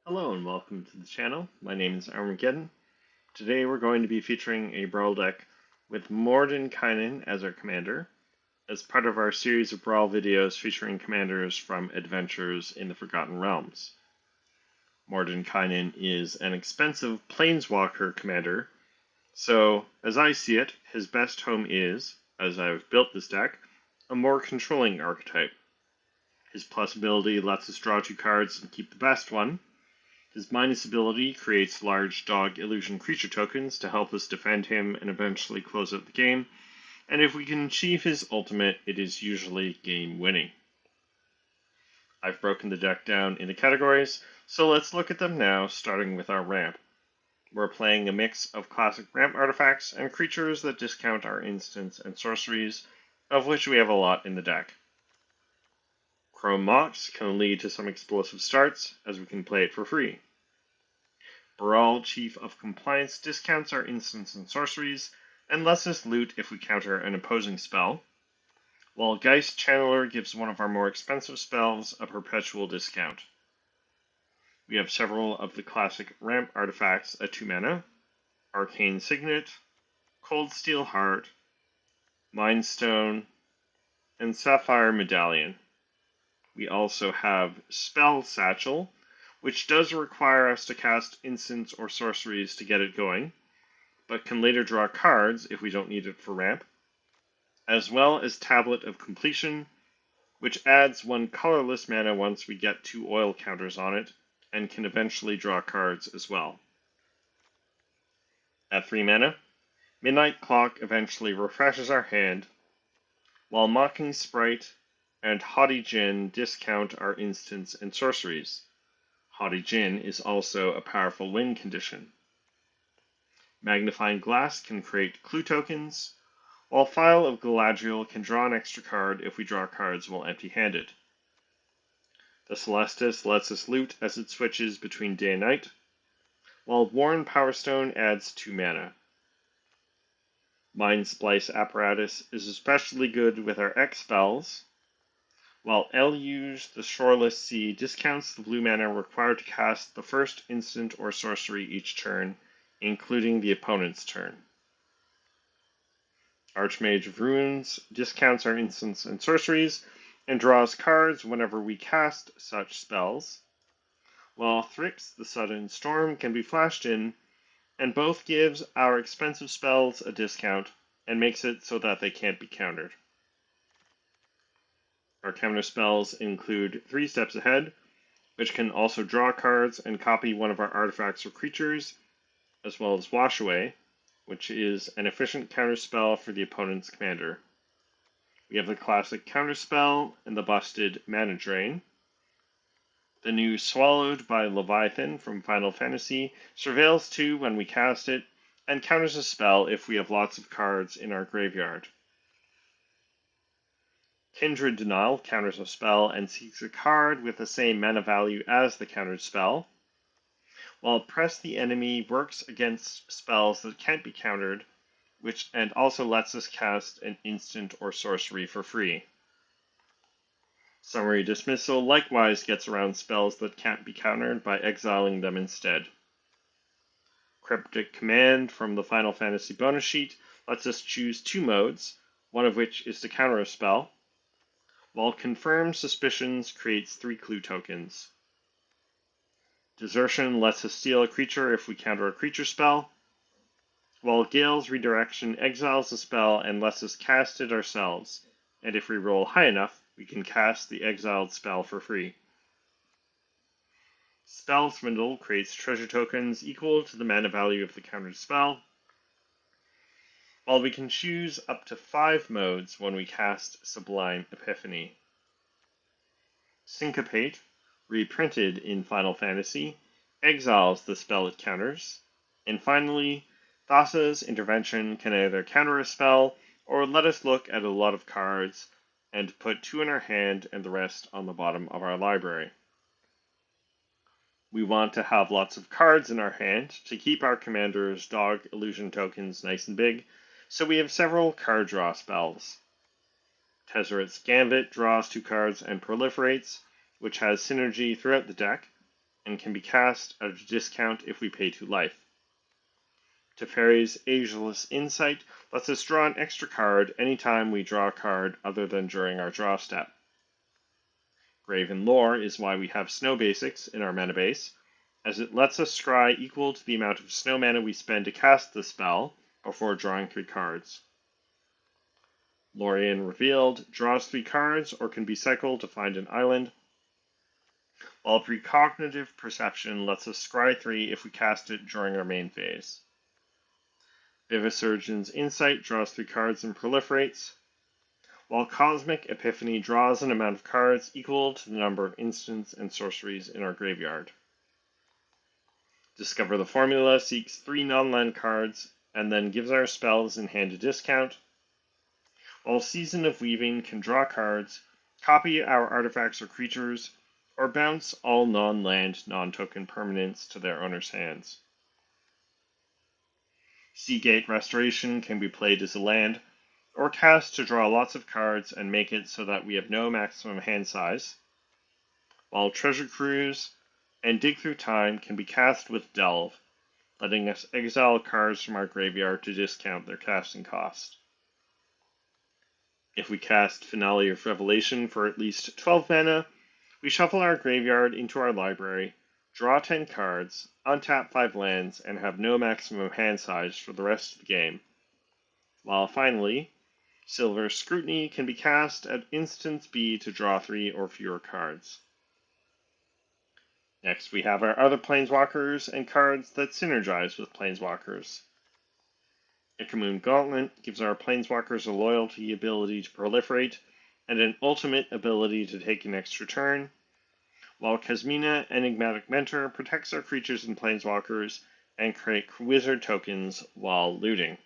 Hello and welcome to the channel. My name is Armageddon. Today we're going to be featuring a Brawl deck with Mordenkainen as our commander, as part of our series of Brawl videos featuring commanders from Adventures in the Forgotten Realms. Mordenkainen is an expensive Planeswalker commander, so as I see it, his best home is, as I've built this deck, a more controlling archetype. His plus ability lets us draw 2 cards and keep the best one. His minus ability creates large dog illusion creature tokens to help us defend him and eventually close out the game, and if we can achieve his ultimate, it is usually game winning. I've broken the deck down into categories, so let's look at them now, starting with our ramp. We're playing a mix of classic ramp artifacts and creatures that discount our instants and sorceries, of which we have a lot in the deck. Chrome Mox can lead to some explosive starts, as we can play it for free. Brawl, Chief of Compliance, discounts our instants and sorceries, and lets us loot if we counter an opposing spell, while Geist Channeler gives one of our more expensive spells a perpetual discount. We have several of the classic ramp artifacts at 2 mana, Arcane Signet, Cold Steel Heart, Mind Stone, and Sapphire Medallion. We also have Spell Satchel, which does require us to cast instants or sorceries to get it going, but can later draw cards if we don't need it for ramp, as well as Tablet of Completion, which adds 1 colorless mana once we get 2 oil counters on it, and can eventually draw cards as well. At 3 mana, Midnight Clock eventually refreshes our hand, while Mocking Sprite and Haughty Djinn discount our instants and sorceries. Haughty Djinn is also a powerful win condition. Magnifying Glass can create clue tokens, while Phial of Galadriel can draw an extra card if we draw cards while empty-handed. The Celestus lets us loot as it switches between day and night, while Worn Powerstone adds 2 mana. Mind Splice Apparatus is especially good with our X spells, while Eluge, the Shoreless Sea, discounts the blue mana required to cast the first instant or sorcery each turn, including the opponent's turn. Archmage of Ruins discounts our instants and sorceries, and draws cards whenever we cast such spells, while Thrix, the Sudden Storm, can be flashed in, and both gives our expensive spells a discount, and makes it so that they can't be countered. Our counter spells include 3 Steps Ahead, which can also draw cards and copy one of our artifacts or creatures, as well as Wash Away, which is an efficient counterspell for the opponent's commander. We have the classic counterspell and the busted Mana Drain. The new Swallowed by Leviathan from Final Fantasy surveils 2 when we cast it, and counters a spell if we have lots of cards in our graveyard. Kindred Denial counters a spell and seeks a card with the same mana value as the countered spell, while Press the Enemy works against spells that can't be countered, and also lets us cast an instant or sorcery for free. Summary Dismissal likewise gets around spells that can't be countered by exiling them instead. Cryptic Command from the Final Fantasy bonus sheet lets us choose 2 modes, one of which is to counter a spell, while Confirmed Suspicions creates 3 clue tokens. Desertion lets us steal a creature if we counter a creature spell, while Gale's Redirection exiles a spell and lets us cast it ourselves, and if we roll high enough, we can cast the exiled spell for free. Spell Swindle creates treasure tokens equal to the mana value of the countered spell, while we can choose up to 5 modes when we cast Sublime Epiphany. Syncopate, reprinted in Final Fantasy, exiles the spell it counters, and finally, Thassa's Intervention can either counter a spell or let us look at a lot of cards and put 2 in our hand and the rest on the bottom of our library. We want to have lots of cards in our hand to keep our commander's dog illusion tokens nice and big, so we have several card draw spells. Tezzeret's Gambit draws 2 cards and proliferates, which has synergy throughout the deck, and can be cast at a discount if we pay 2 life. Teferi's Ageless Insight lets us draw an extra card anytime we draw a card other than during our draw step. Graven Lore is why we have Snow Basics in our mana base, as it lets us scry equal to the amount of snow mana we spend to cast the spell before drawing 3 cards. Lorien Revealed draws 3 cards or can be cycled to find an island, while Precognitive Perception lets us scry 3 if we cast it during our main phase. Vivisurgeon's Insight draws 3 cards and proliferates, while Cosmic Epiphany draws an amount of cards equal to the number of instants and sorceries in our graveyard. Discover the Formula seeks 3 non-land cards and then gives our spells in hand a discount, while Season of Weaving can draw cards, copy our artifacts or creatures, or bounce all non-land, non-token permanents to their owner's hands. Seagate Restoration can be played as a land, or cast to draw lots of cards and make it so that we have no maximum hand size, while Treasure Cruise and Dig Through Time can be cast with Delve, letting us exile cards from our graveyard to discount their casting cost. If we cast Finale of Revelation for at least 12 mana, we shuffle our graveyard into our library, draw 10 cards, untap 5 lands, and have no maximum hand size for the rest of the game. While finally, Silver Scrutiny can be cast at instant speed to draw 3 or fewer cards. Next, we have our other Planeswalkers and cards that synergize with Planeswalkers. Ikamoon Gauntlet gives our Planeswalkers a loyalty ability to proliferate and an ultimate ability to take an extra turn, while Kasmina Enigmatic Mentor protects our creatures and Planeswalkers and create wizard tokens while looting.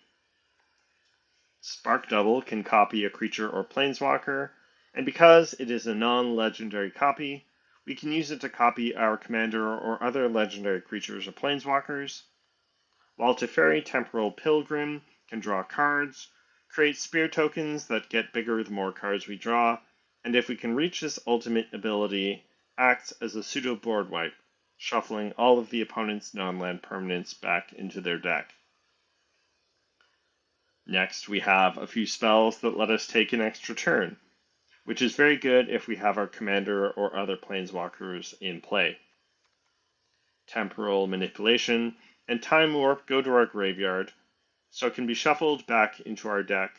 Spark Double can copy a creature or Planeswalker, and because it is a non-legendary copy, we can use it to copy our commander or other legendary creatures or Planeswalkers, while Teferi Temporal Pilgrim can draw cards, create spear tokens that get bigger the more cards we draw, and if we can reach this ultimate ability, acts as a pseudo board wipe, shuffling all of the opponent's non-land permanents back into their deck. Next, we have a few spells that let us take an extra turn, which is very good if we have our commander or other planeswalkers in play. Temporal Manipulation and Time Warp go to our graveyard, so can be shuffled back into our deck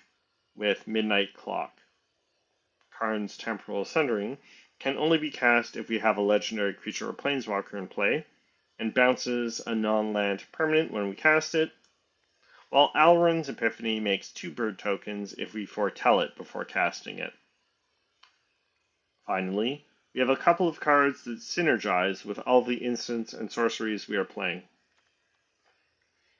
with Midnight Clock. Karn's Temporal Sundering can only be cast if we have a legendary creature or planeswalker in play, and bounces a non-land permanent when we cast it, while Alrund's Epiphany makes 2 bird tokens if we foretell it before casting it. Finally, we have a couple of cards that synergize with all the instants and sorceries we are playing.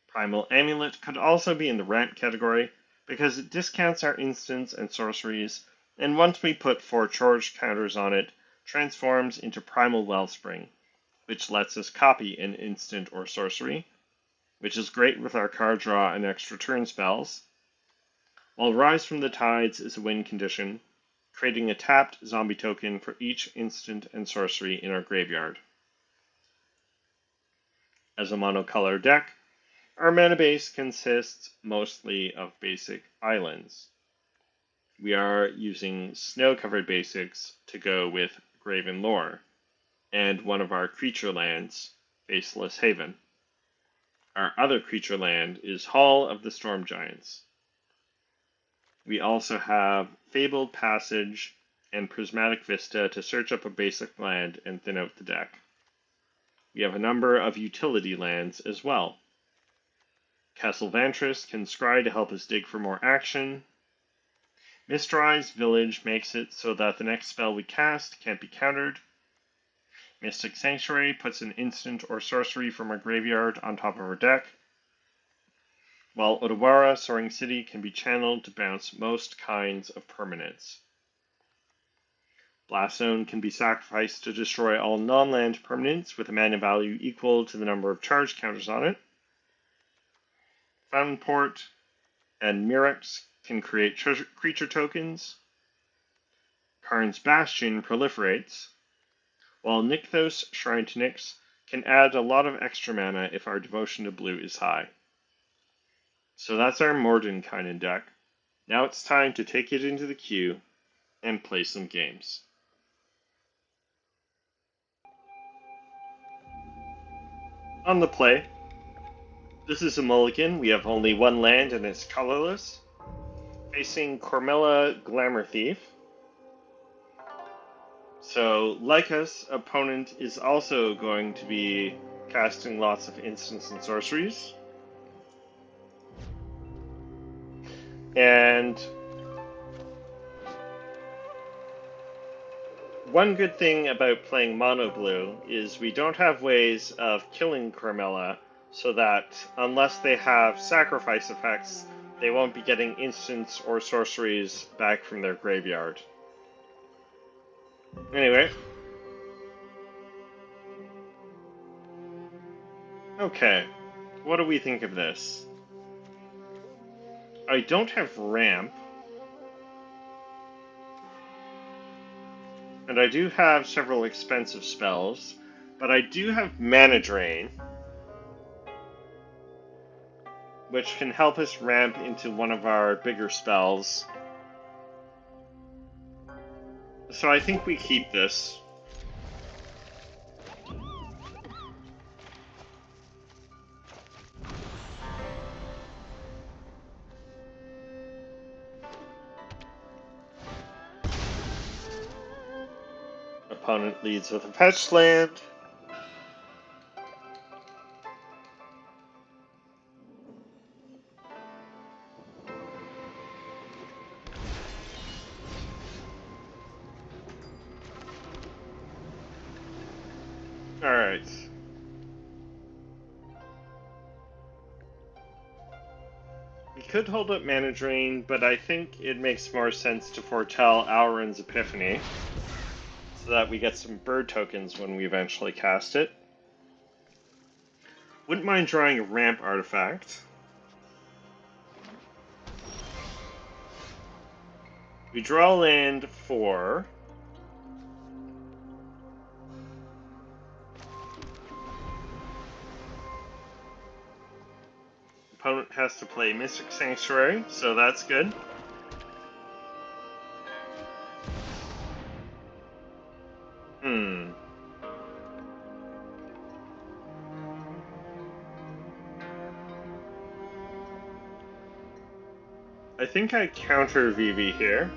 Primal Amulet could also be in the ramp category because it discounts our instants and sorceries, and once we put 4 charge counters on it, transforms into Primal Wellspring, which lets us copy an instant or sorcery, which is great with our card draw and extra turn spells, while Rise from the Tides is a win condition, creating a tapped zombie token for each instant and sorcery in our graveyard. As a monocolor deck, our mana base consists mostly of basic islands. We are using snow-covered basics to go with Graven Lore, and one of our creature lands, Faceless Haven. Our other creature land is Hall of the Storm Giants. We also have Fabled Passage and Prismatic Vista to search up a basic land and thin out the deck. We have a number of utility lands as well. Castle Vantress can scry to help us dig for more action. Mistrized Village makes it so that the next spell we cast can't be countered. Mystic Sanctuary puts an instant or sorcery from our graveyard on top of our deck, while Odawara Soaring City can be channeled to bounce most kinds of permanents. Blast Zone can be sacrificed to destroy all non-land permanents with a mana value equal to the number of charge counters on it. Fountain Port and Mirex can create creature tokens. Karn's Bastion proliferates, while Nykthos Shrine to Nyx can add a lot of extra mana if our devotion to blue is high. So that's our Mordenkainen deck. Now it's time to take it into the queue and play some games. On the play, this is a mulligan. We have only one land and it's colorless. Facing Cormella Glamour Thief. So, like us, opponent is also going to be casting lots of instants and sorceries. And one good thing about playing mono blue is we don't have ways of killing Cormella, so that unless they have sacrifice effects, they won't be getting instants or sorceries back from their graveyard. Anyway. Okay, what do we think of this? I don't have ramp, and I do have several expensive spells, but I do have Mana Drain, which can help us ramp into one of our bigger spells. So I think we keep this. Opponent leads with a fetch land. Alright. We could hold up Mana Drain, but I think it makes more sense to foretell Alrund's Epiphany, so that we get some bird tokens when we eventually cast it. Wouldn't mind drawing a ramp artifact. We draw land 4. Opponent has to play Mystic Sanctuary, so that's good. I think I counter Vivi here.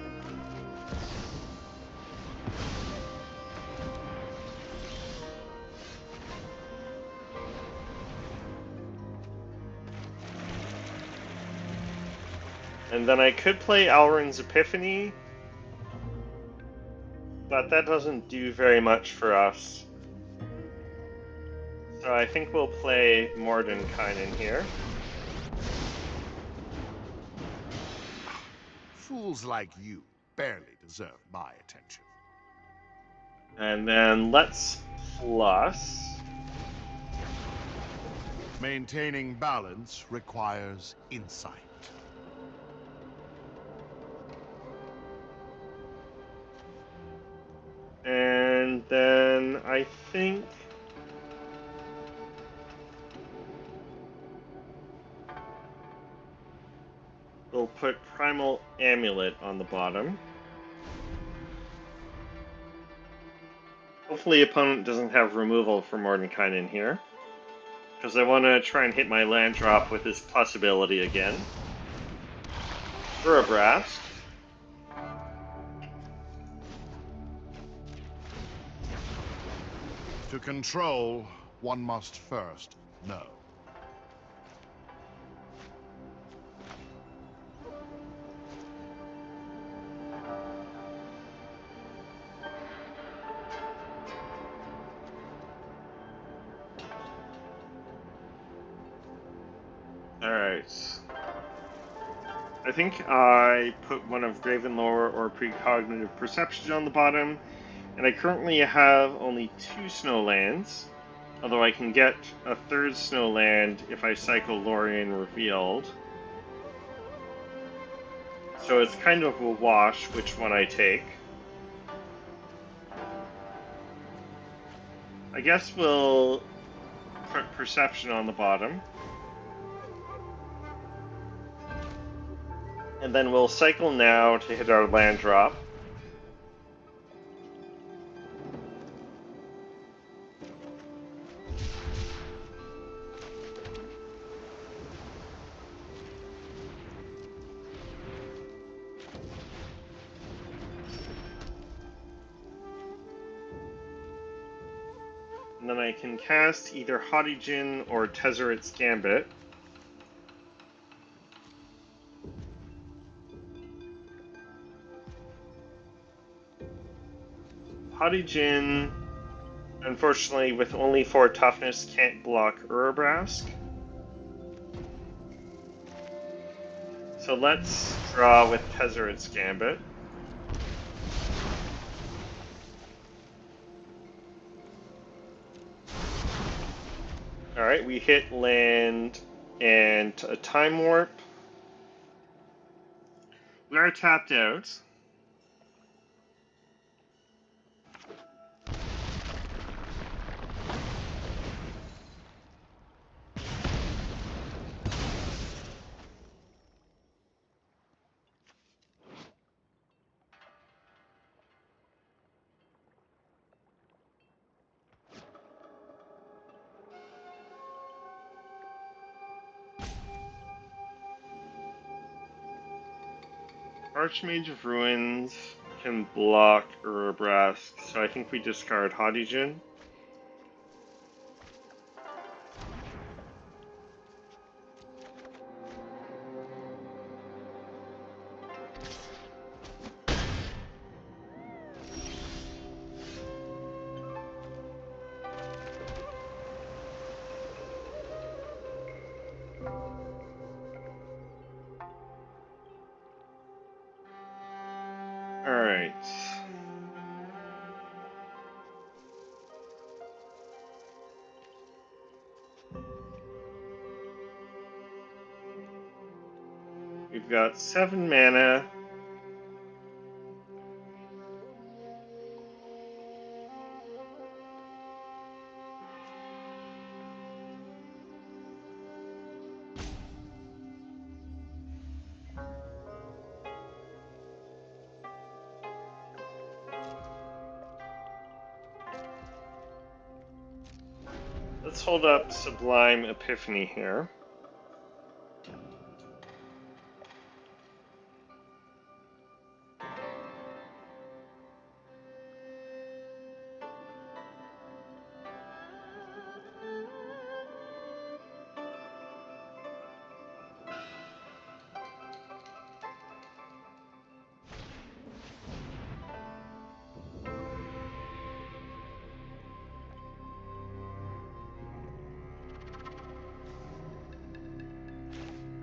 And then I could play Alrund's Epiphany, but that doesn't do very much for us. So I think we'll play Mordenkainen here. Fools like you barely deserve my attention. And then let's plus. Maintaining balance requires insight. And then I think we'll put Primal Amulet on the bottom. Hopefully opponent doesn't have removal for Mordenkainen here, because I want to try and hit my land drop with his plus ability again. Burabrast. To control, one must first know. Alright. I think I put one of Gravenlore or Precognitive Perception on the bottom, and I currently have only 2 snow lands, although I can get a 3rd snow land if I cycle Lorien Revealed. So it's kind of a wash which one I take. I guess we'll Perception on the bottom. And then we'll cycle now to hit our land drop. And then I can cast either Haughty Djinn or Tezzeret's Gambit. Haughty Djinn, unfortunately, with only 4 toughness, can't block Urabrask. So let's draw with Tezzeret's Gambit. Alright, we hit land and a Time Warp. We are tapped out. Archmage of Ruins can block Urabrask, so I think we discard Haughty Djinn. Alright. We've got 7 mana. Let's hold up Sublime Epiphany here.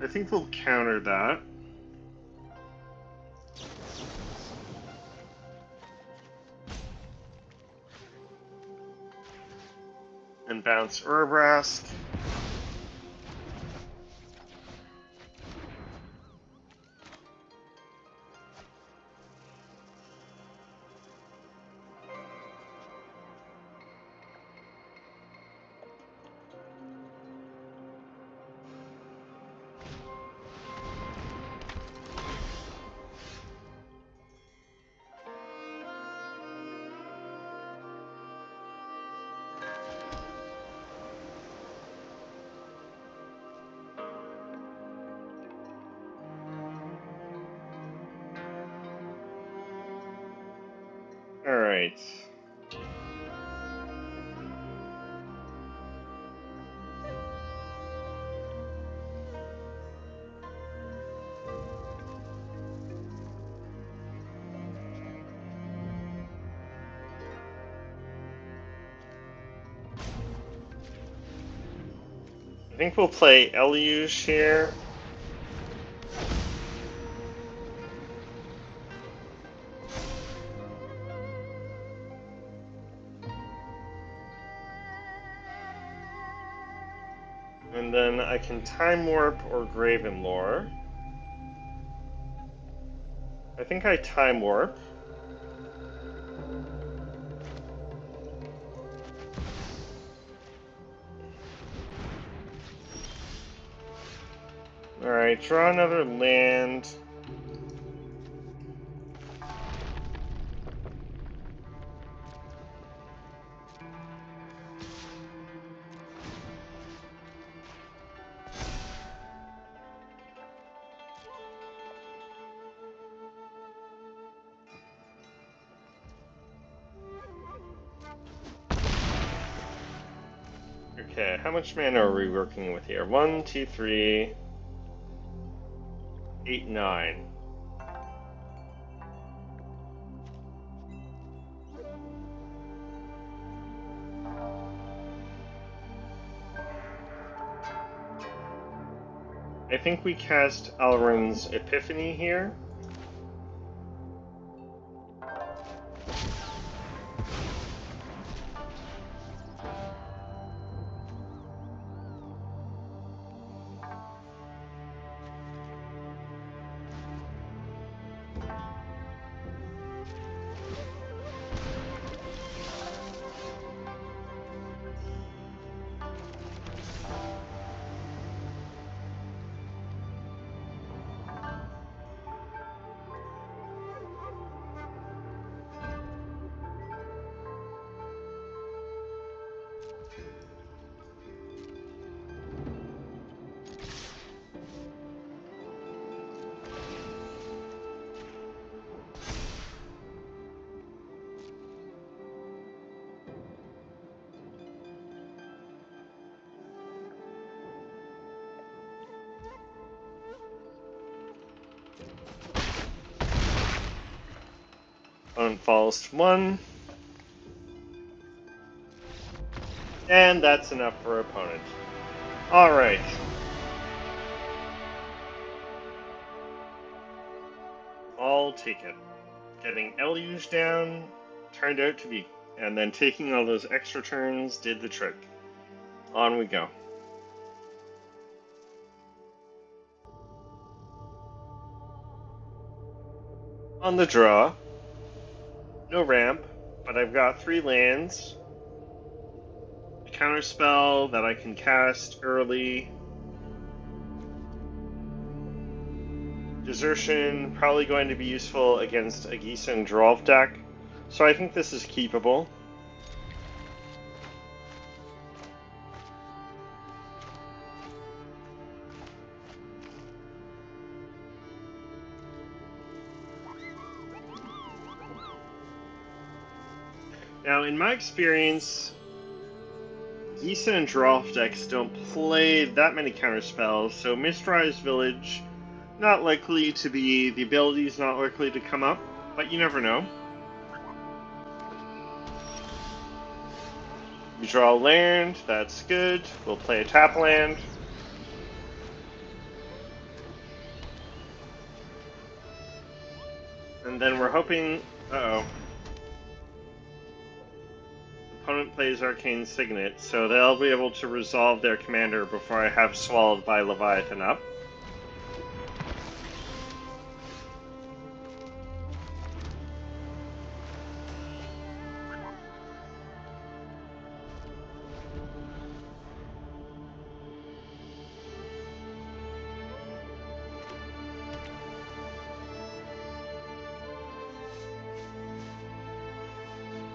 I think we'll counter that. And bounce Urabrask. Alright. I think we'll play Eluge here. And then I can Time Warp or Gravenlore. I think I Time Warp. Alright, draw another land. Okay, how much mana are we working with here? 1, 2, 3, 8, 9. I think we cast Alrund's Epiphany here. Opponent falls to 1. And that's enough for opponent. Alright. I'll take it. Getting LUs down turned out to be, and then taking all those extra turns did the trick. On we go. On the draw, no ramp, but I've got 3 lands, a counter spell that I can cast early, Desertion, probably going to be useful against a Geese and Drolf deck, so I think this is keepable. Now, in my experience, Geese and Drolf decks don't play that many counterspells, so Mistrise Village, not likely to be, the ability's not likely to come up, but you never know. We draw a land, that's good. We'll play a tap land. And then we're hoping, uh-oh. Opponent plays Arcane Signet, so they'll be able to resolve their commander before I have Swallowed by Leviathan up.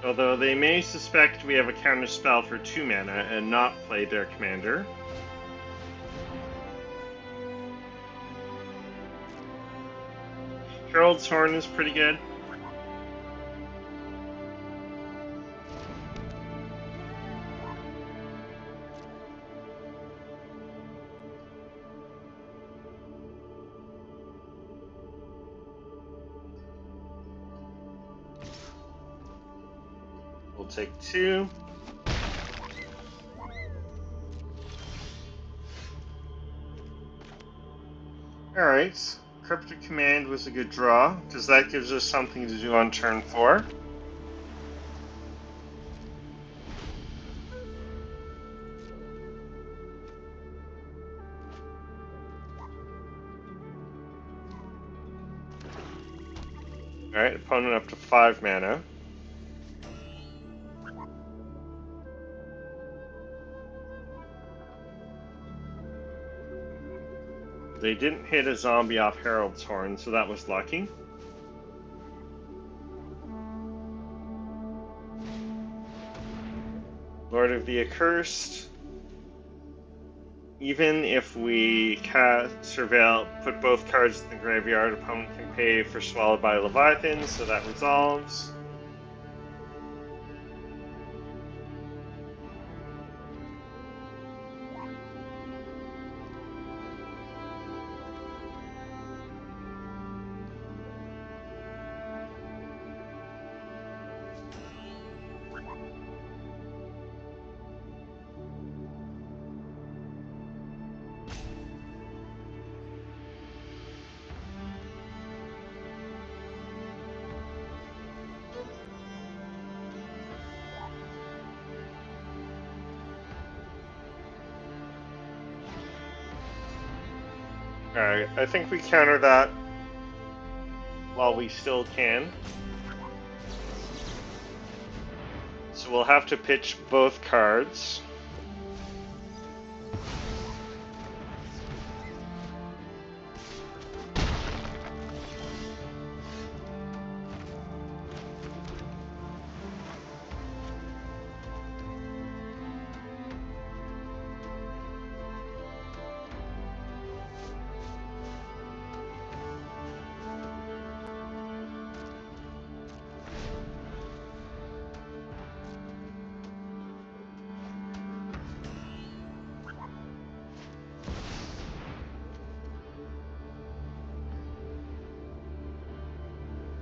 Although they may suspect we have a counterspell for 2 mana and not play their commander. Herald's Horn is pretty good. We'll take 2. Alright, Cryptic Command was a good draw, because that gives us something to do on turn 4. Alright, opponent up to 5 mana. They didn't hit a zombie off Harold's Horn, so that was lucky. Lord of the Accursed. Even if we surveil, put both cards in the graveyard, opponent can pay for Swallowed by Leviathan, so that resolves. Alright, I think we counter that while we still can. So we'll have to pitch both cards.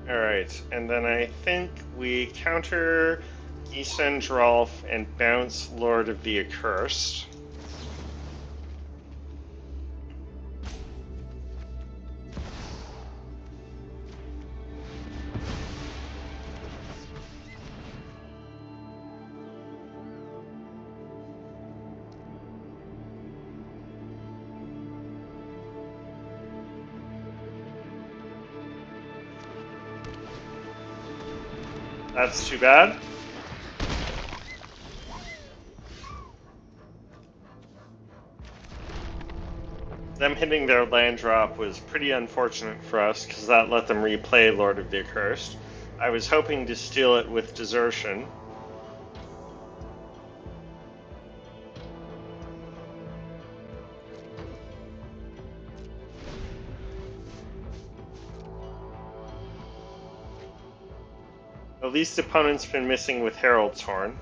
Alright, and then I think we counter Gisendrolf and bounce Lord of the Accursed. That's too bad. Them hitting their land drop was pretty unfortunate for us because that let them replay Lord of the Accursed. I was hoping to steal it with Desertion. At least opponent's been missing with Herald's Horn.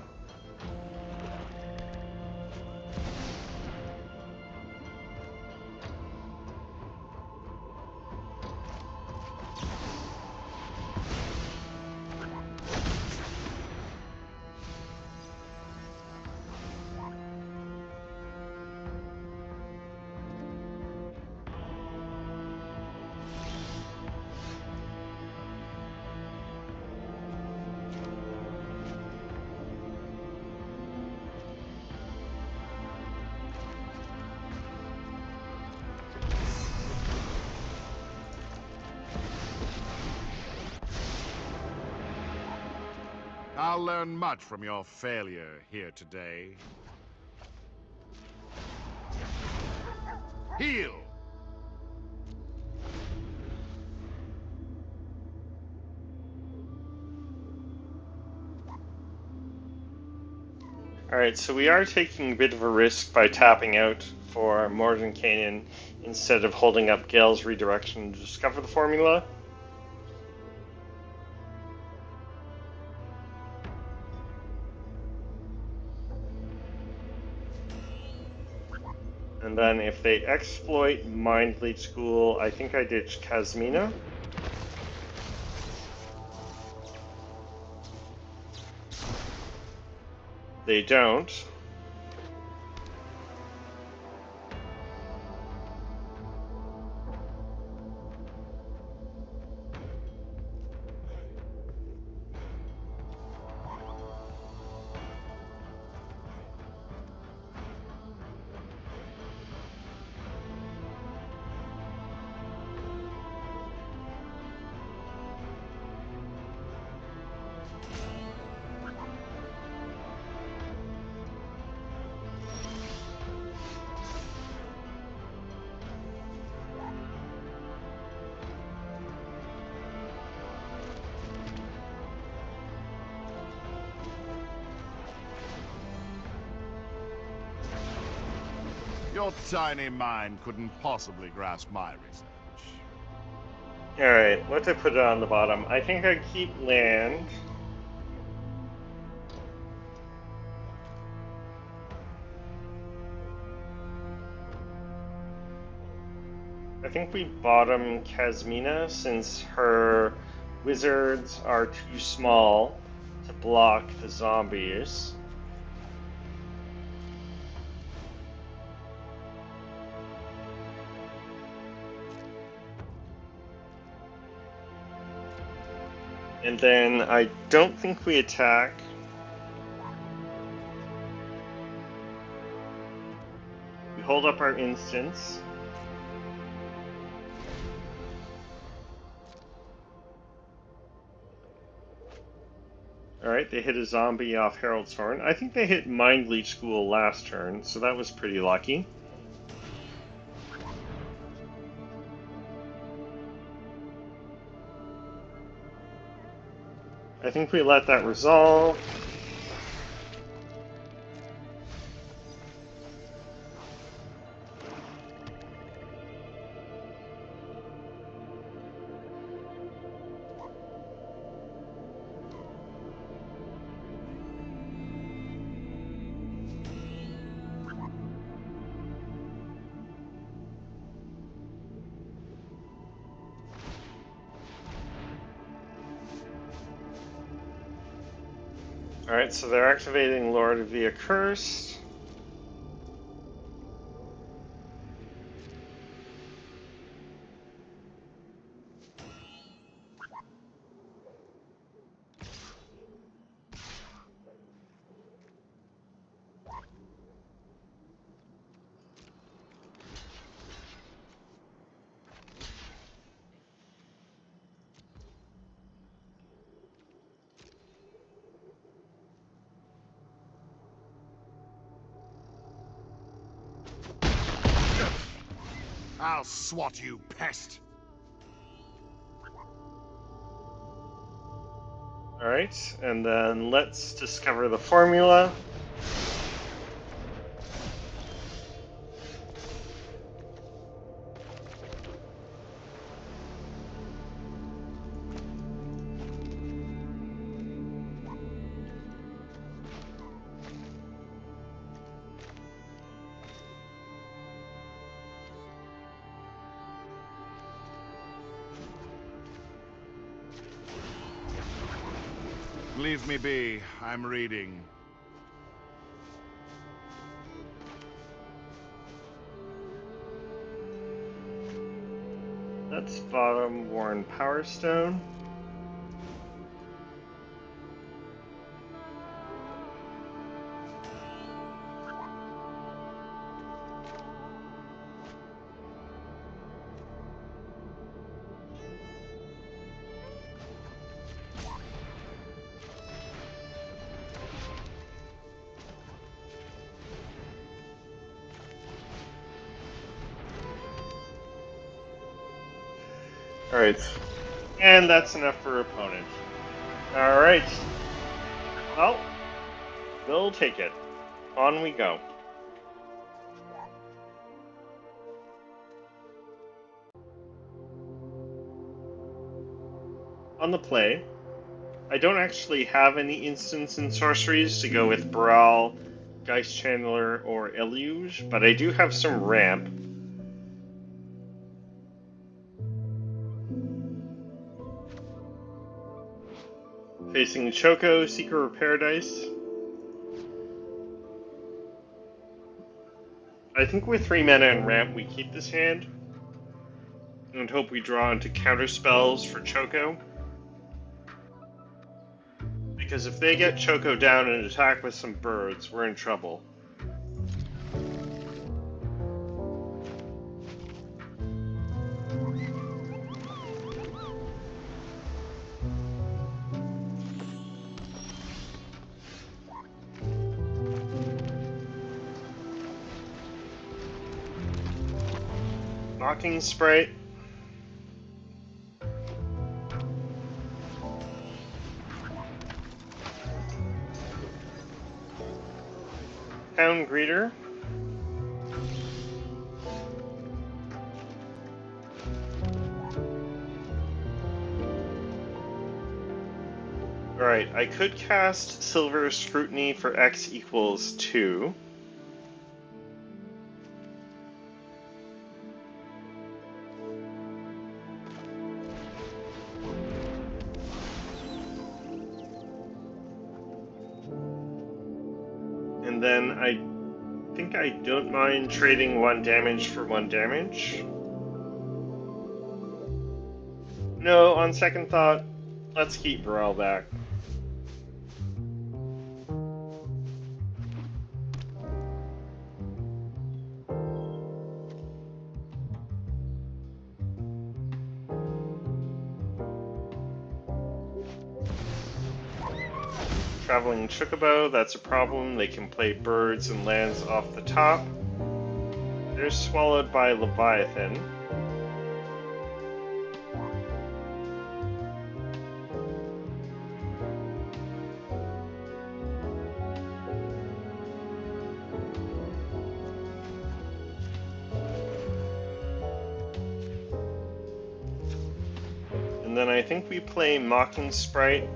I'll learn much from your failure here today. Heal! Alright, so we are taking a bit of a risk by tapping out for Mordenkainen instead of holding up Gale's redirection to discover the formula. And then if they exploit Mind Lead School, I think I ditch Kazmina. They don't. Your tiny mind couldn't possibly grasp my research. Alright, let's put it on the bottom. I think I'd keep land. I think we bottom Kasmina since her wizards are too small to block the zombies. And then I don't think we attack. We hold up our instance. Alright, they hit a zombie off Herald's Horn. I think they hit Mind Leech School last turn, so that was pretty lucky. I think we let that resolve. Alright, so they're activating Lord of the Accursed. I'll swat you, pest! Alright, and then let's discover the formula. Leave me be. I'm reading. That's bottom Warren Power Stone. Alright, and that's enough for opponent. Alright, well, we'll take it. On we go. On the play, I don't actually have any instants and sorceries to go with Brawl, Geist Channeler, or Eluge, but I do have some ramp. Facing Choco, Seeker of Paradise. I think with 3 mana and ramp we keep this hand, and hope we draw into counter spells for Choco. Because if they get Choco down and attack with some birds, we're in trouble. Knocking Sprite. Hound Greeter. Alright, I could cast Silver Scrutiny for x equals 2. And then I think I don't mind trading 1 damage for 1 damage. No, on second thought, let's keep Brawl back. Traveling Chocobo, that's a problem. They can play birds and lands off the top. They're swallowed by Leviathan. And then I think we play Mocking Sprite.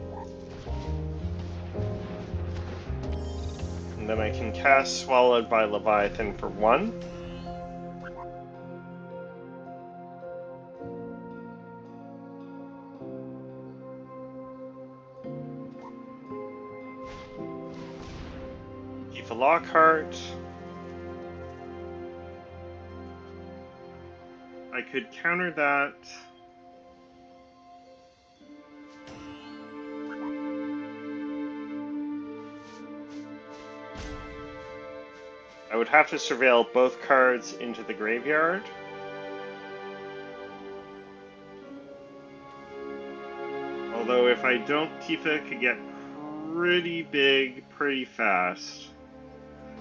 And then I can cast Swallowed by Leviathan for 1. Keep a Lockhart. I could counter that. I would have to surveil both cards into the graveyard. Although if I don't, Tifa could get pretty big pretty fast.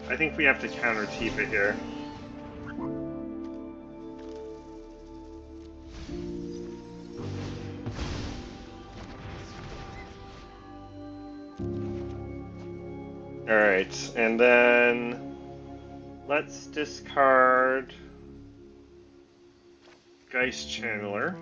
I think we have to counter Tifa here. Alright, and then let's discard Geist Channeler.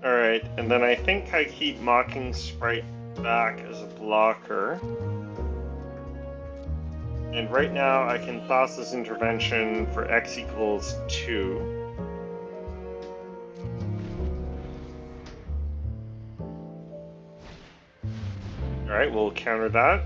Alright, and then I think I keep Mocking Sprite back as a blocker. And right now I can Thassa's Intervention for x equals 2. Alright, we'll counter that.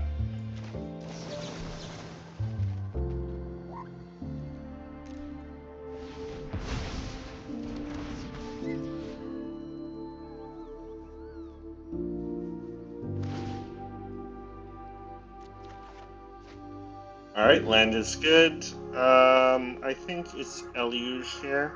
Alright, land is good. I think it's Eluge here.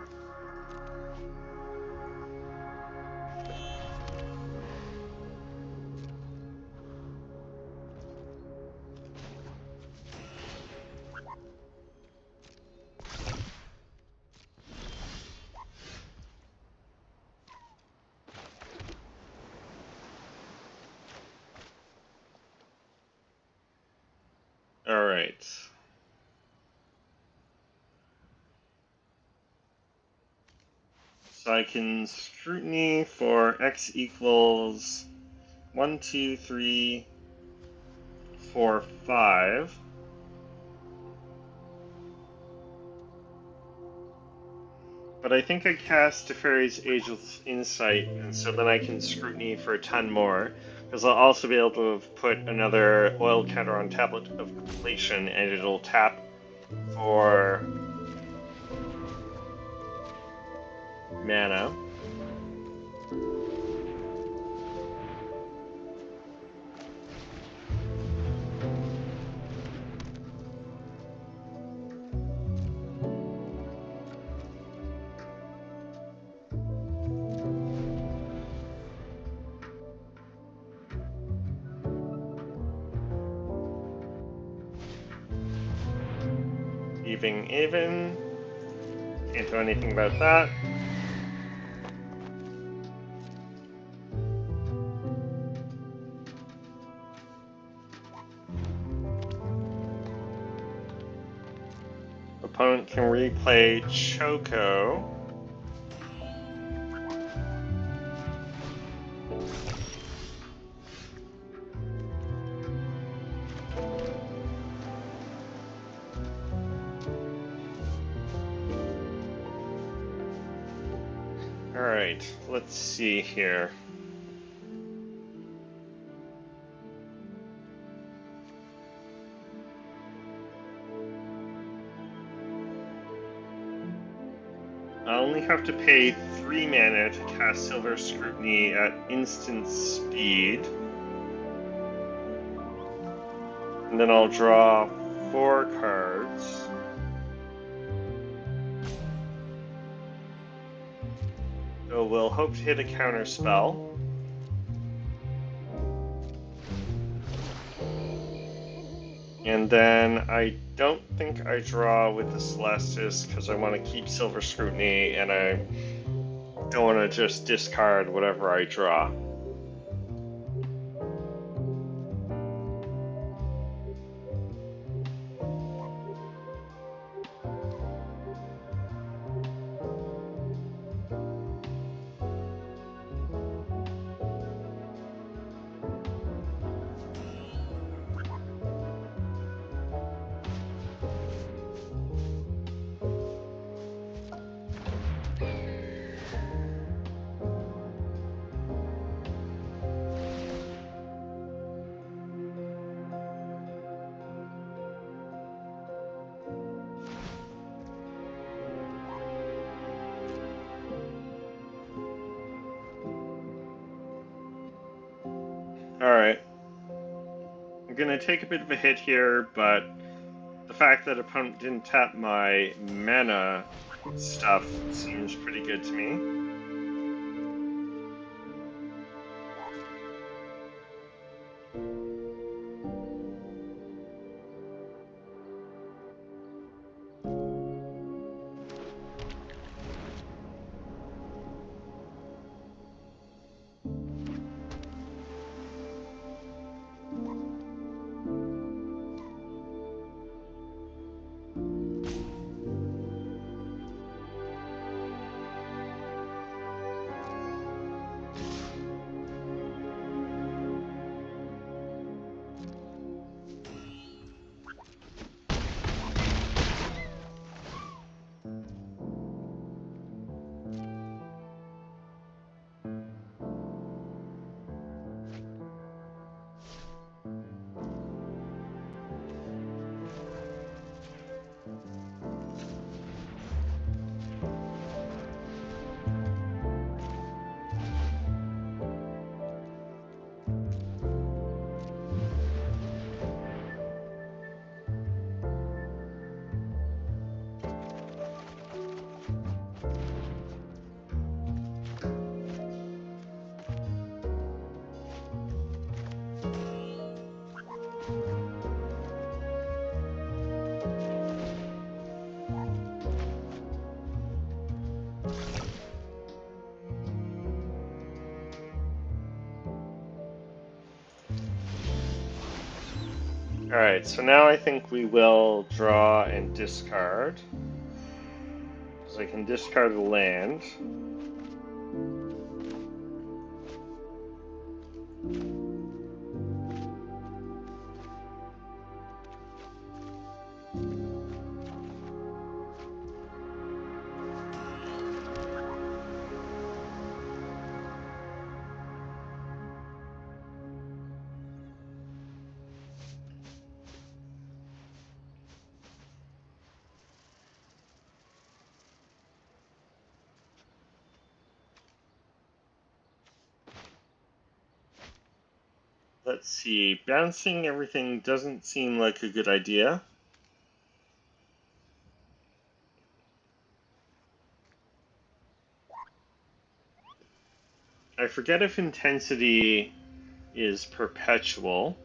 Alright. So I can Scrutiny for x equals 1, 2, 3, 4, 5. But I think I cast Teferi's Ageless Insight, and so then I can Scrutiny for a ton more, because I'll also be able to put another oil counter on Tablet of Completion, and it'll tap for mana. Leaving even. Can't do anything about that. Opponent can replay Choco. Alright, let's see here. I only have to pay 3 mana to cast Silver Scrutiny at instant speed. And then I'll draw 4 cards. So we'll hope to hit a counter spell. And then I don't think I draw with the Celestis because I want to keep Silver Scrutiny and I don't want to just discard whatever I draw. Alright. I'm going to take a bit of a hit here, but the fact that opponent didn't tap my mana stuff seems pretty good to me. Alright, so now I think we will draw and discard. Because I can discard a land. Let's see, bouncing everything doesn't seem like a good idea. I forget if intensity is perpetual.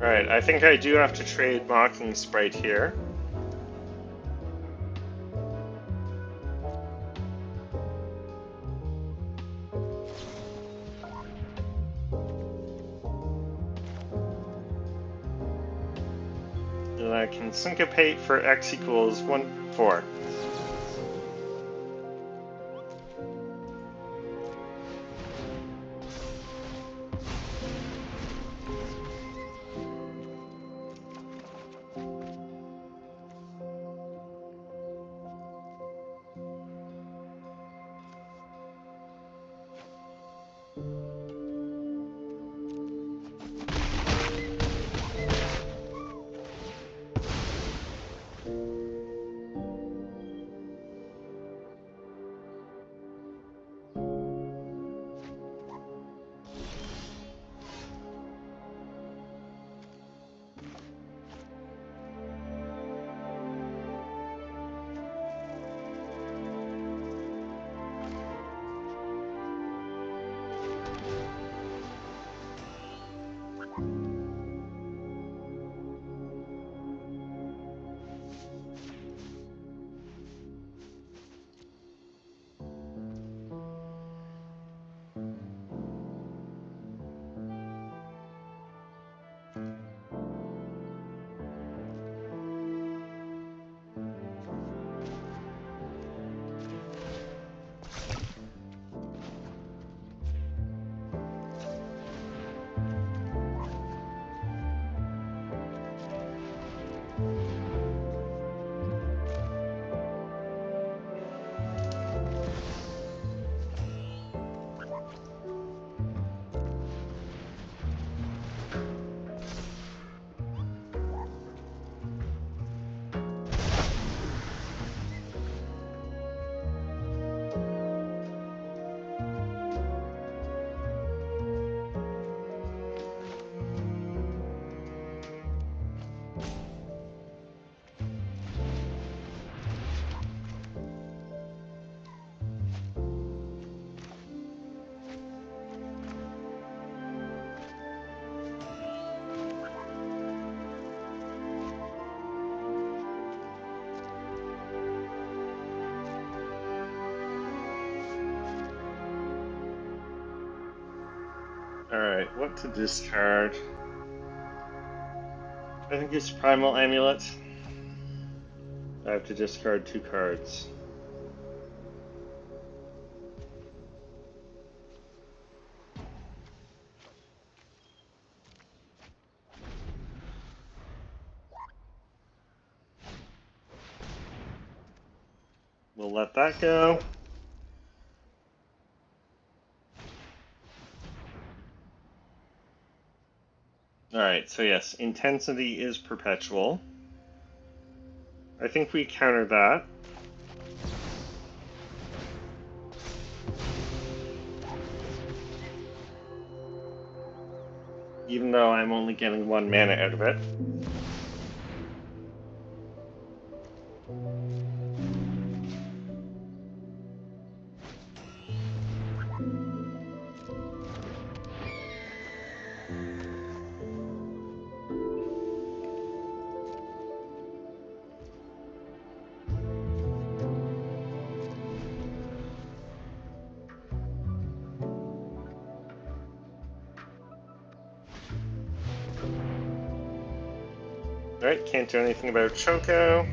Alright, I think I do have to trade Mocking Sprite here. And I can syncopate for x equals 1, 4. Alright, what to discard? I think it's Primal Amulet. I have to discard 2 cards. We'll let that go. Alright, so yes, intensity is perpetual. I think we counter that. Even though I'm only getting 1 mana out of it. Alright, can't do anything about Choco.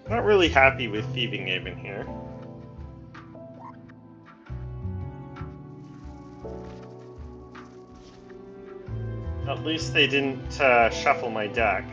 Not really happy with Thieving Maven here. At least they didn't shuffle my deck.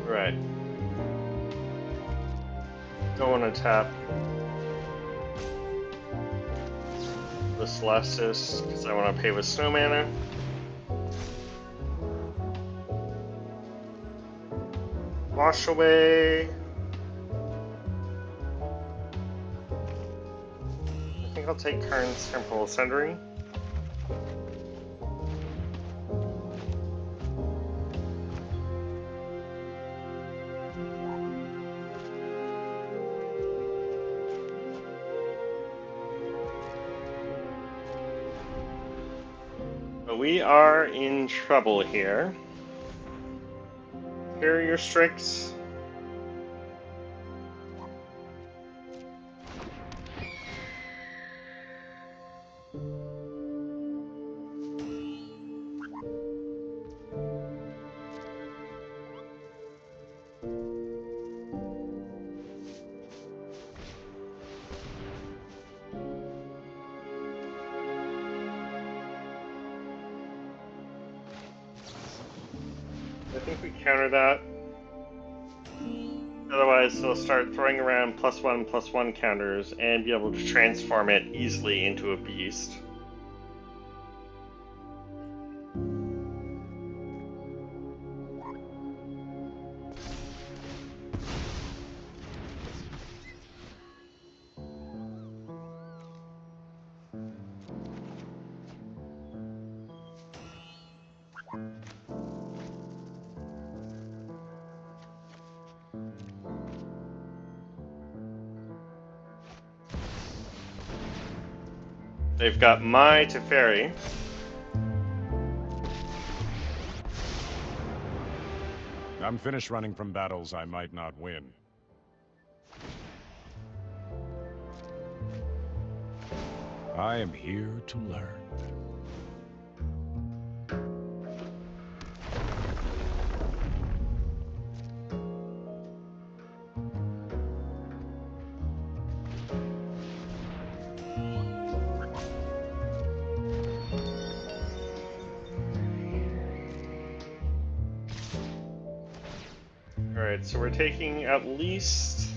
Right. Don't want to tap the Celestis because I want to pay with snow mana. Wash away. I think I'll take Karn's Temple Sundering. But we are in trouble here. Carrier Strix. I think we counter that. Otherwise, they'll start throwing around +1/+1 counters and be able to transform it easily into a beast. They've got my Teferi. I'm finished running from battles I might not win. I am here to learn. Alright, so we're taking at least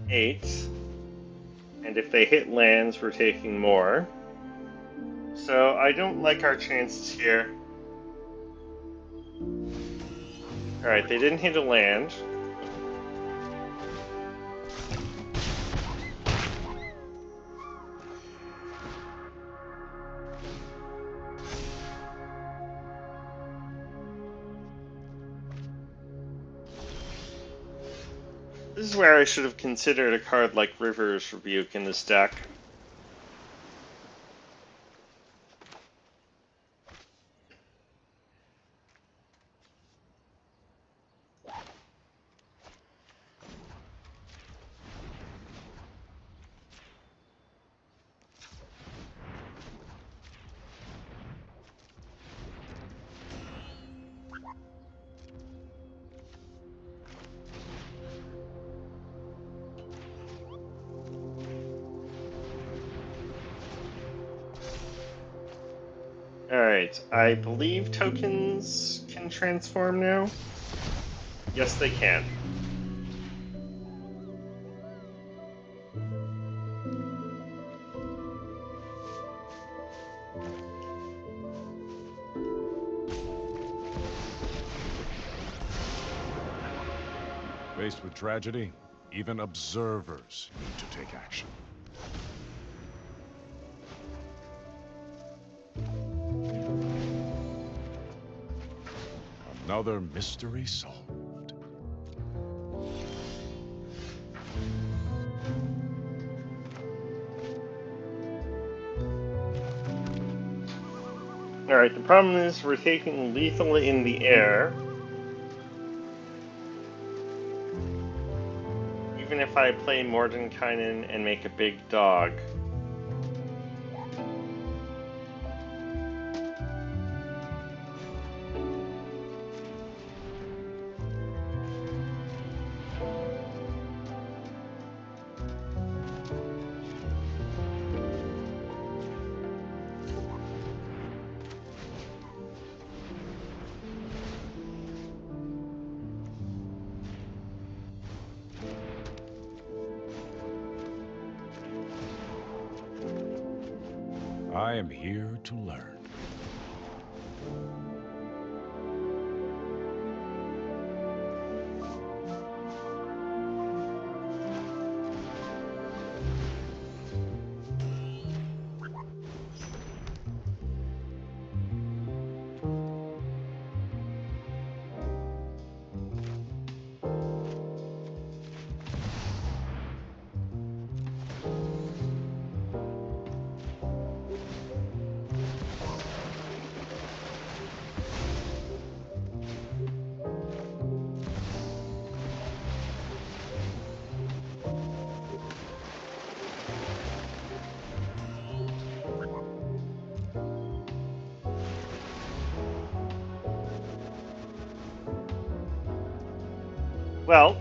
8. And if they hit lands, we're taking more. So I don't like our chances here. Alright, they didn't hit a land. This is where I should have considered a card like River's Rebuke in this deck. Alright, I believe tokens can transform now? Yes, they can. Faced with tragedy, even observers need to take action. Another mystery solved. Alright, the problem is we're taking lethal in the air. Even if I play Mordenkainen and make a big dog. I am here to learn. Well,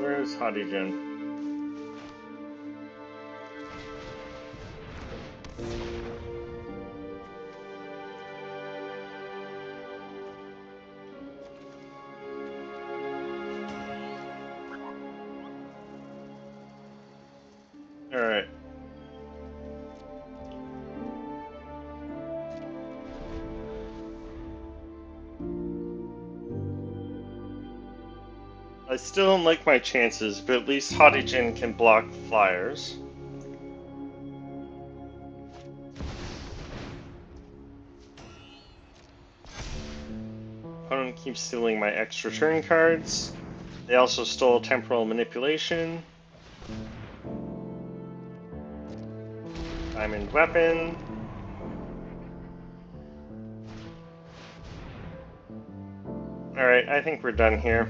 where's Hadijin? Alright. I still don't like my chances, but at least Hadijin can block flyers. Opponent keeps stealing my extra turn cards. They also stole Temporal Manipulation. Diamond weapon. Alright, I think we're done here.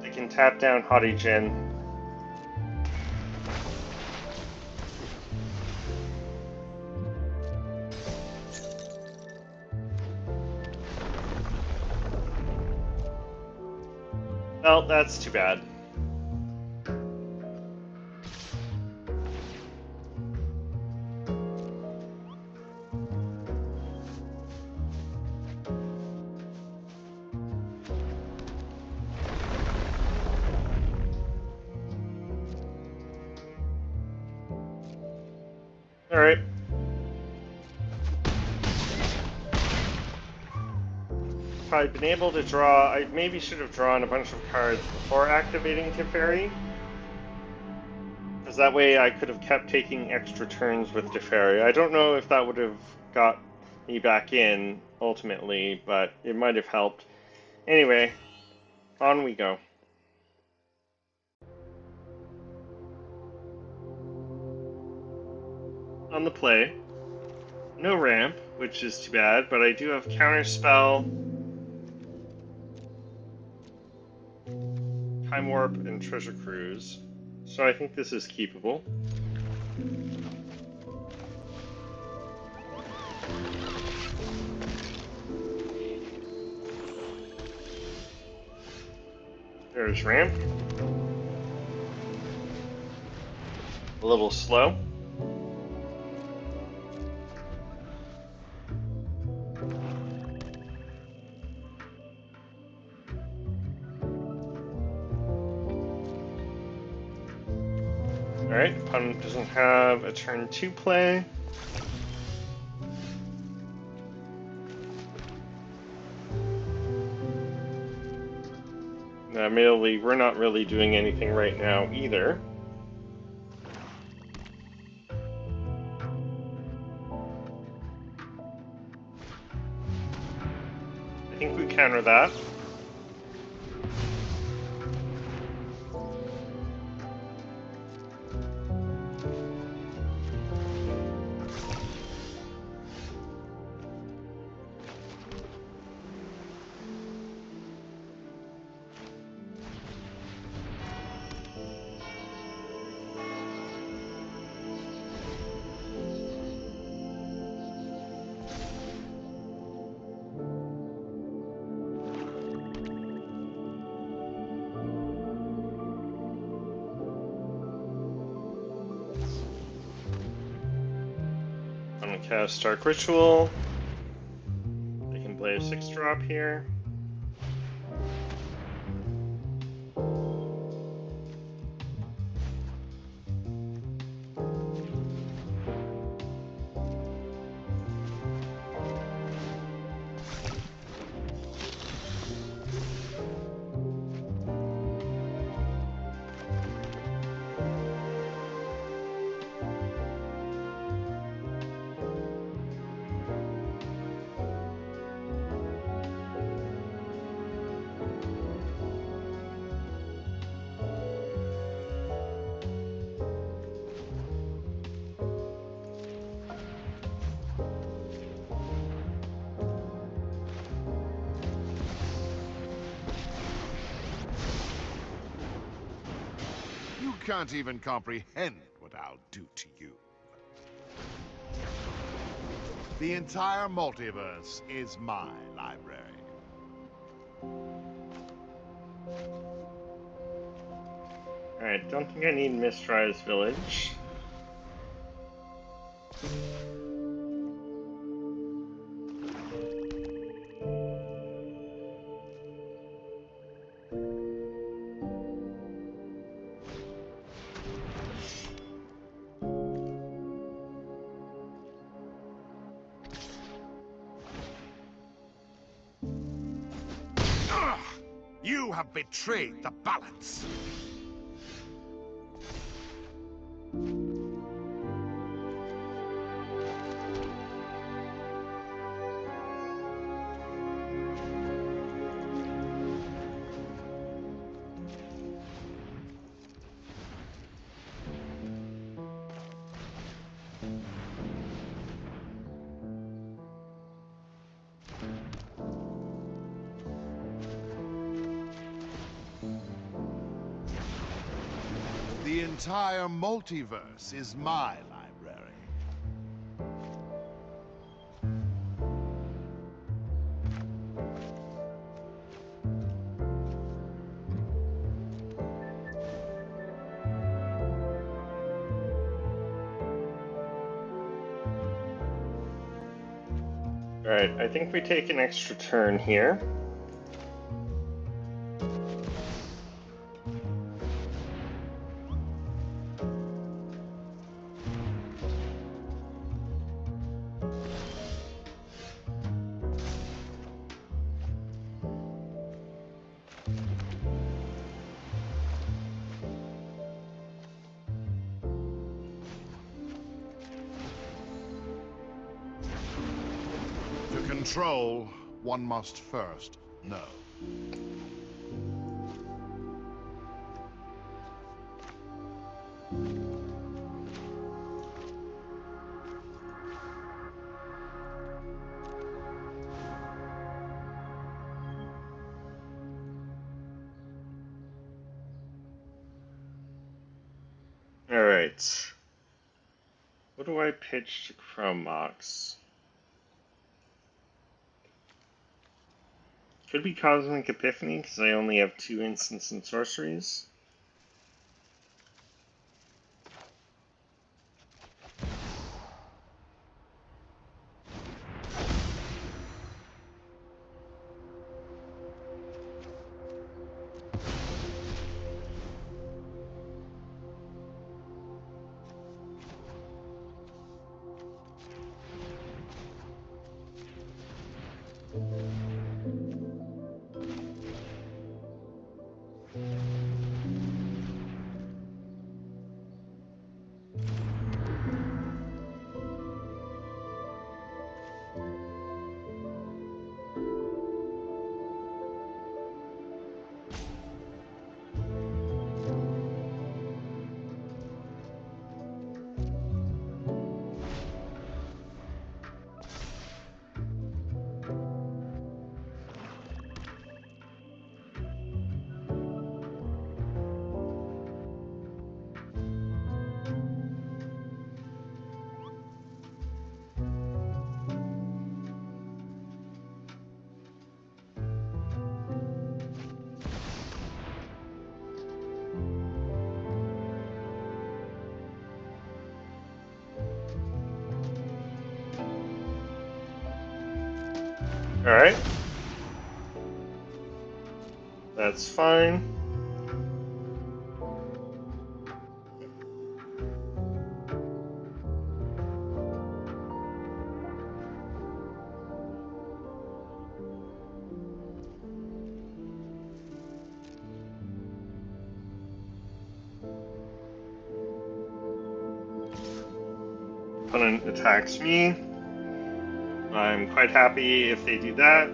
I can tap down Haughty Jin. Well, that's too bad. Alright. If I'd been able to draw, I maybe should have drawn a bunch of cards before activating Teferi. Because that way I could have kept taking extra turns with Teferi. I don't know if that would have got me back in, ultimately, but it might have helped. Anyway, on we go. On the play, no ramp, which is too bad, but I do have Counterspell, Time Warp, and Treasure Cruise. So I think this is keepable. There's ramp. A little slow. Alright, opponent doesn't have a turn 2 play. Admittedly, we're not really doing anything right now either. I think we counter that. I'm gonna cast Dark Ritual. I can play a 6-drop here. You can't even comprehend what I'll do to you. The entire multiverse is my library. Alright, don't think I need Mistrais Village. You have betrayed the balance. entire multiverse is my library. Alright, I think we take an extra turn here. To control, one must first know. Alright. What do I pitch to Chromox? Could be Cosmic Epiphany, because I only have 2 instants and sorceries. Alright. That's fine. Opponent attacks me. I'm quite happy if they do that.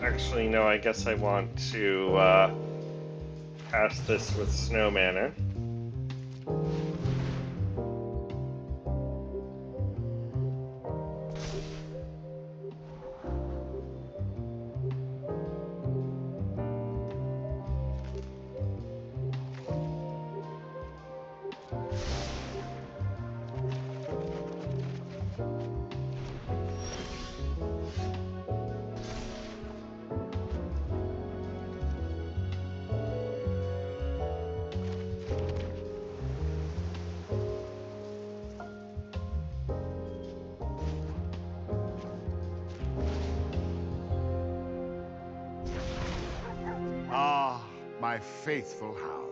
Actually, no, I guess I want to cast this with Snow Mana. Ah, my faithful Hound.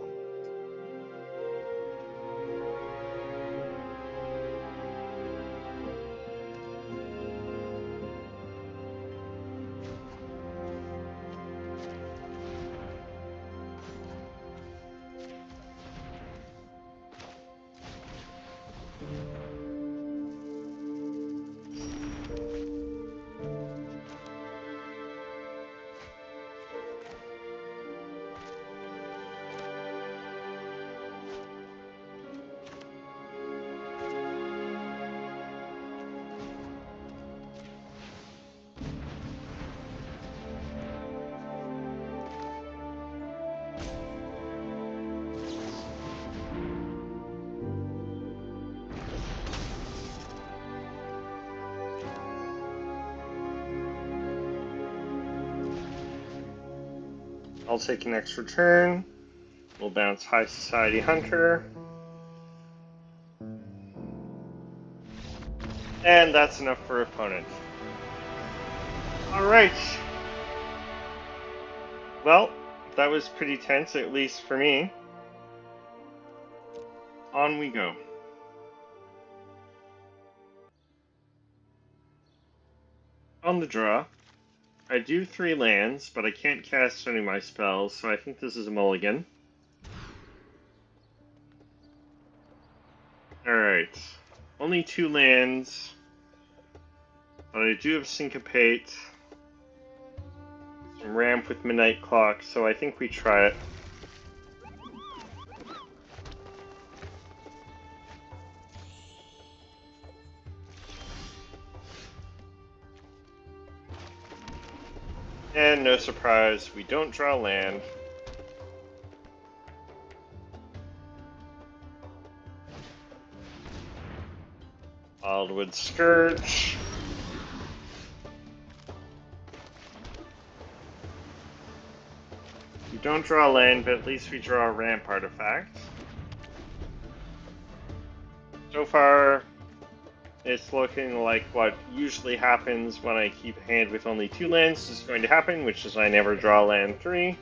I'll take an extra turn. We'll bounce High Society Hunter. And that's enough for opponent. Alright. Well, that was pretty tense, at least for me. On we go. On the draw, I do 3 lands, but I can't cast any of my spells, so I think this is a mulligan. Alright. Only 2 lands, but I do have Syncopate, some Ramp with Midnight Clock, so I think we try it. And no surprise, we don't draw land. Wildwood Scourge. We don't draw land, but at least we draw a ramp artifact. So far, it's looking like what usually happens when I keep a hand with only 2 lands is going to happen, which is I never draw land 3.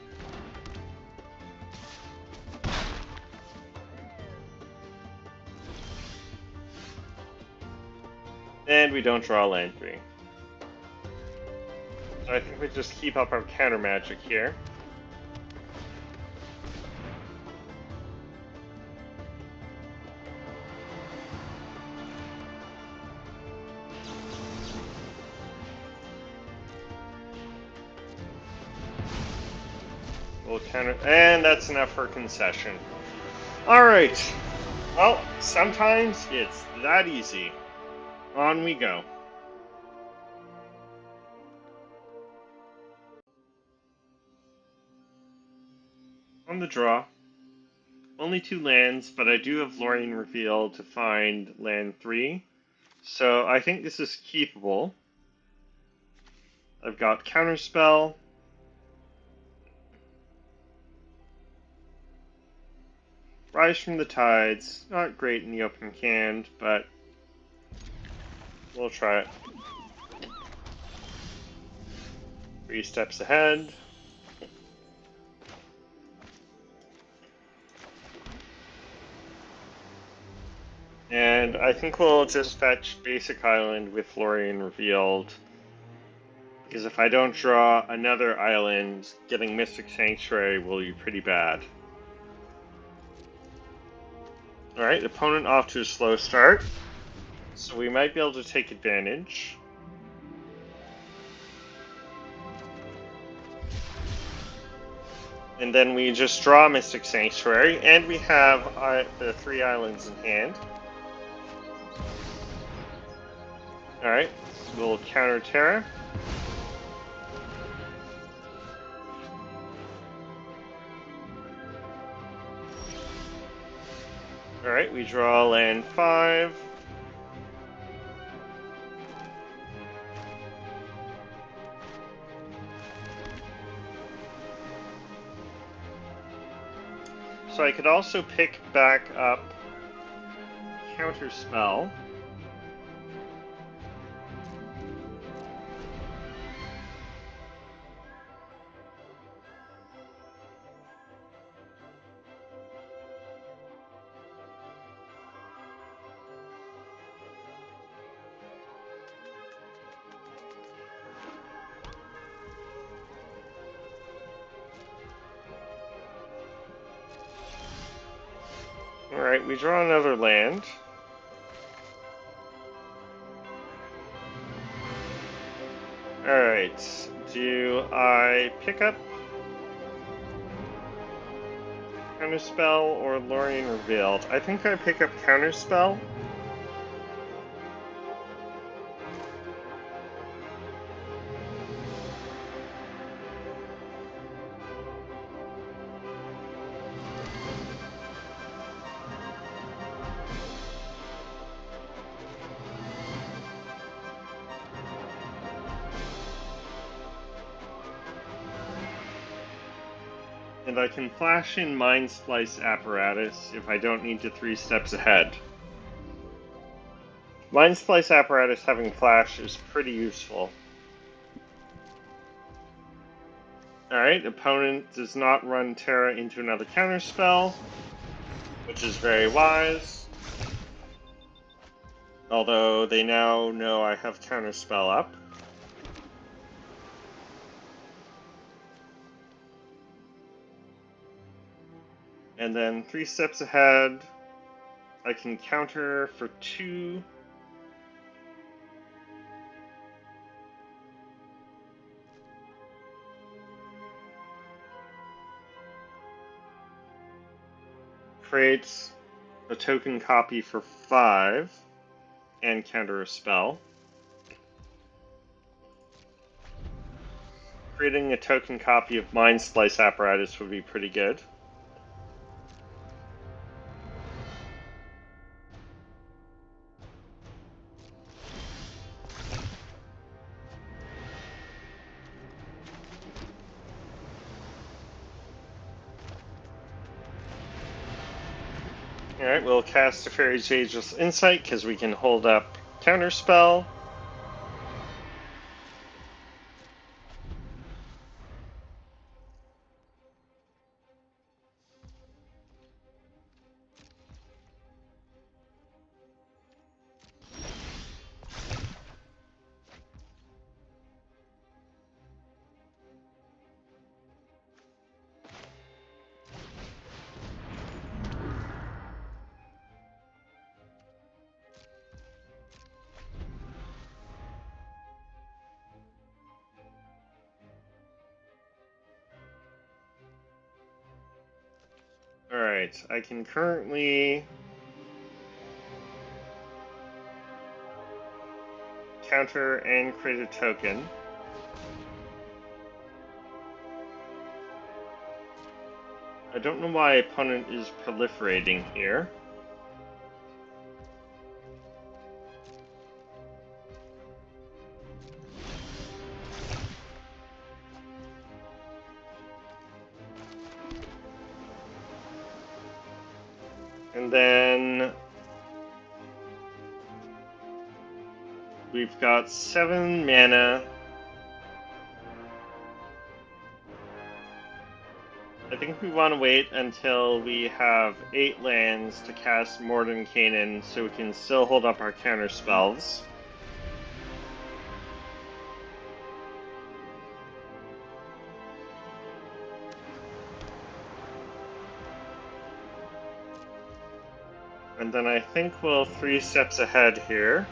And we don't draw land 3. So I think we just keep up our counter magic here. We'll counter, and that's enough for concession. Alright. Well, sometimes it's that easy. On we go. On the draw, only 2 lands, but I do have Lorien Reveal to find land 3. So I think this is keepable. I've got Counterspell. Rise from the Tides. Not great in the open hand, but we'll try it. 3 steps ahead. And I think we'll just fetch Basic Island with Lorien Revealed. Because if I don't draw another island, getting Mystic Sanctuary will be pretty bad. Alright, opponent off to a slow start. So we might be able to take advantage. And then we just draw Mystic Sanctuary, and we have the 3 islands in hand. Alright, we'll counter Terra. Alright, we draw land 5. So I could also pick back up Counterspell. Alright, we draw another land. Alright, do I pick up Counterspell or Lorien Revealed? I think I pick up Counterspell. And I can flash in Mind Splice Apparatus if I don't need to 3 steps ahead. Mind Splice Apparatus having flash is pretty useful. Alright, opponent does not run Terra into another counterspell, which is very wise. Although they now know I have counterspell up. And then 3 steps ahead, I can counter for 2. Creates a token copy for 5, and counter a spell. Creating a token copy of Mind Splice Apparatus would be pretty good. Alright, we'll cast a Fairy's Ageless Insight because we can hold up Counterspell. Alright, I can currently counter and create a token. I don't know why opponent is proliferating here. And then we've got 7 mana. I think we want to wait until we have 8 lands to cast Mordenkainen so we can still hold up our counter spells. And then I think we'll 3 steps ahead here.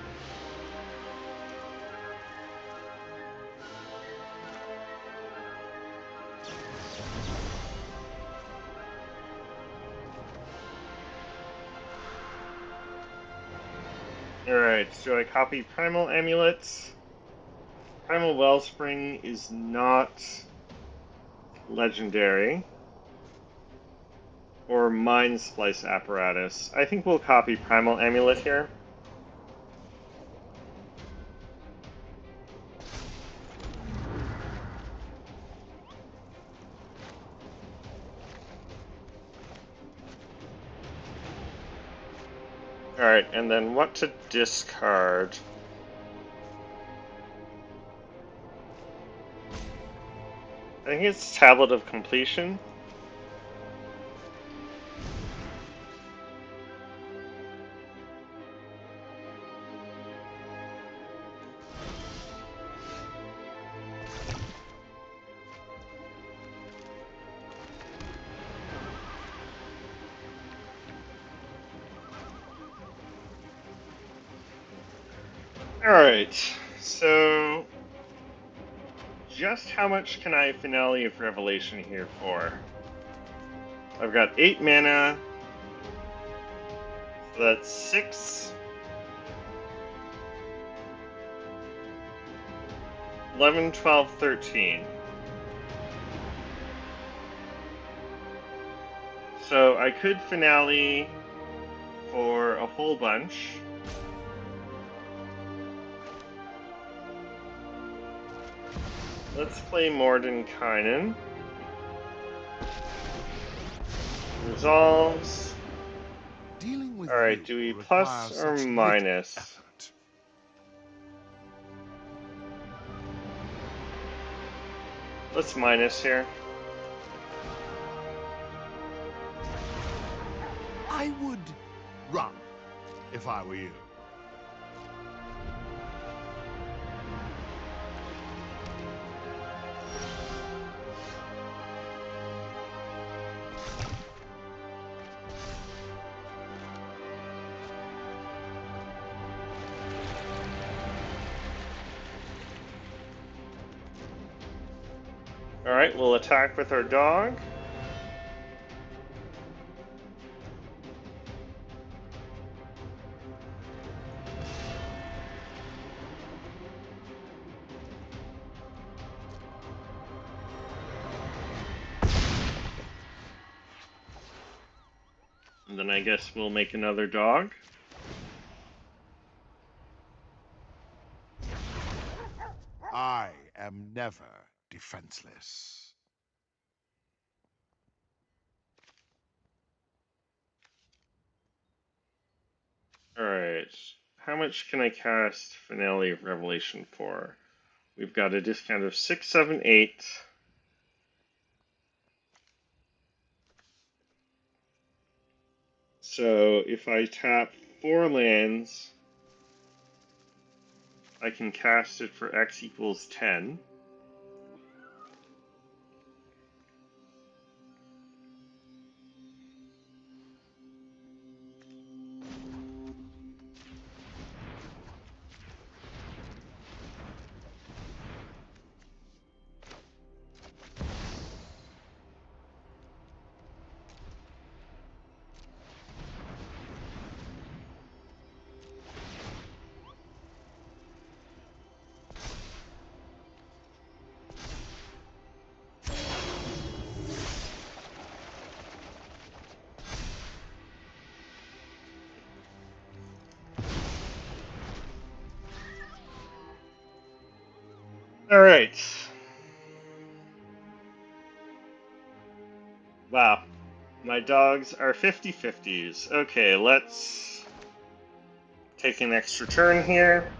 Alright, so I copy Primal Amulets. Primal Wellspring is not legendary. Or Mind Splice Apparatus. I think we'll copy Primal Amulet here. Alright, and then what to discard? I think it's Tablet of Completion. Alright, so just how much can I Finale of Revelation here for? I've got 8 mana, so that's 6, 11, 12, 13. So I could Finale for a whole bunch. Let's play Mordenkainen. resolves. Dealing with Alright, you do we requires plus or such little minus? effort. Let's minus here. I would run if I were you. Alright, we'll attack with our dog. And then I guess we'll make another dog. I am never defenseless. Alright, how much can I cast Finale of Revelation for? We've got a discount of 6, 7, 8. So if I tap 4 lands, I can cast it for X equals 10. Alright. Wow. My dogs are 50-50s. Okay, let's take an extra turn here.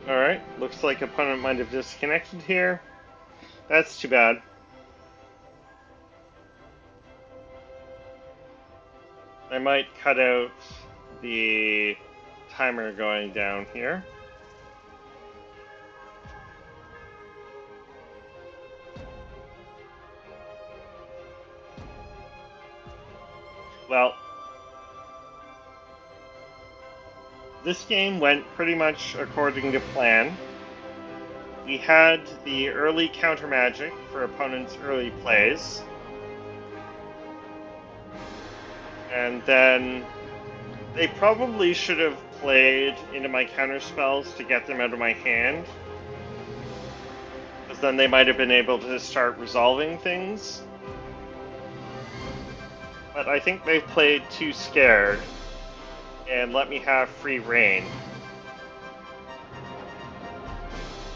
Alright, looks like opponent might have disconnected here. That's too bad. I might cut out the timer going down here. Well, this game went pretty much according to plan. We had the early counter magic for opponents' early plays. And then they probably should have played into my counter spells to get them out of my hand. Because then they might have been able to start resolving things. But I think they played too scared and let me have free reign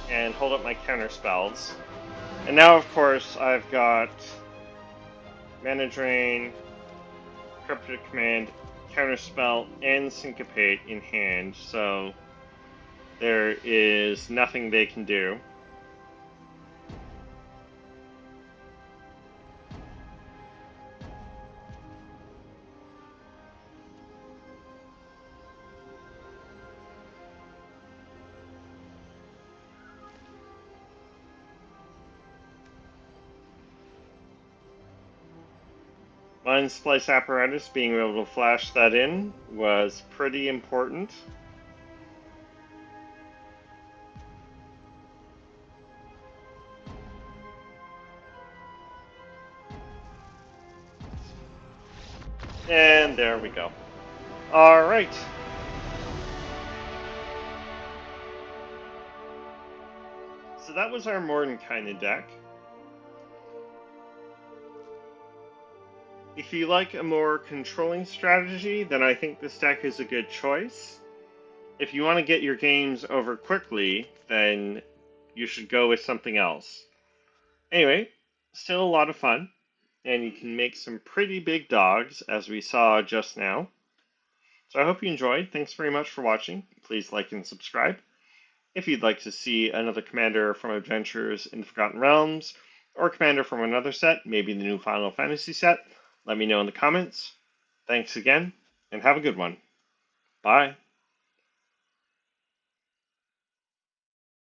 and hold up my counter spells. And now, of course, I've got Mana Drain, Cryptic Command, Counterspell, and Syncopate in hand, so there is nothing they can do. Line splice apparatus, being able to flash that in was pretty important. And there we go. Alright. So that was our Mordenkainen deck. If you like a more controlling strategy, then I think this deck is a good choice. If you want to get your games over quickly, then you should go with something else. Anyway, still a lot of fun, and you can make some pretty big dogs, as we saw just now. So I hope you enjoyed. Thanks very much for watching. Please like and subscribe. If you'd like to see another commander from Adventures in the Forgotten Realms, or a commander from another set, maybe the new Final Fantasy set, let me know in the comments. Thanks again, and have a good one. Bye.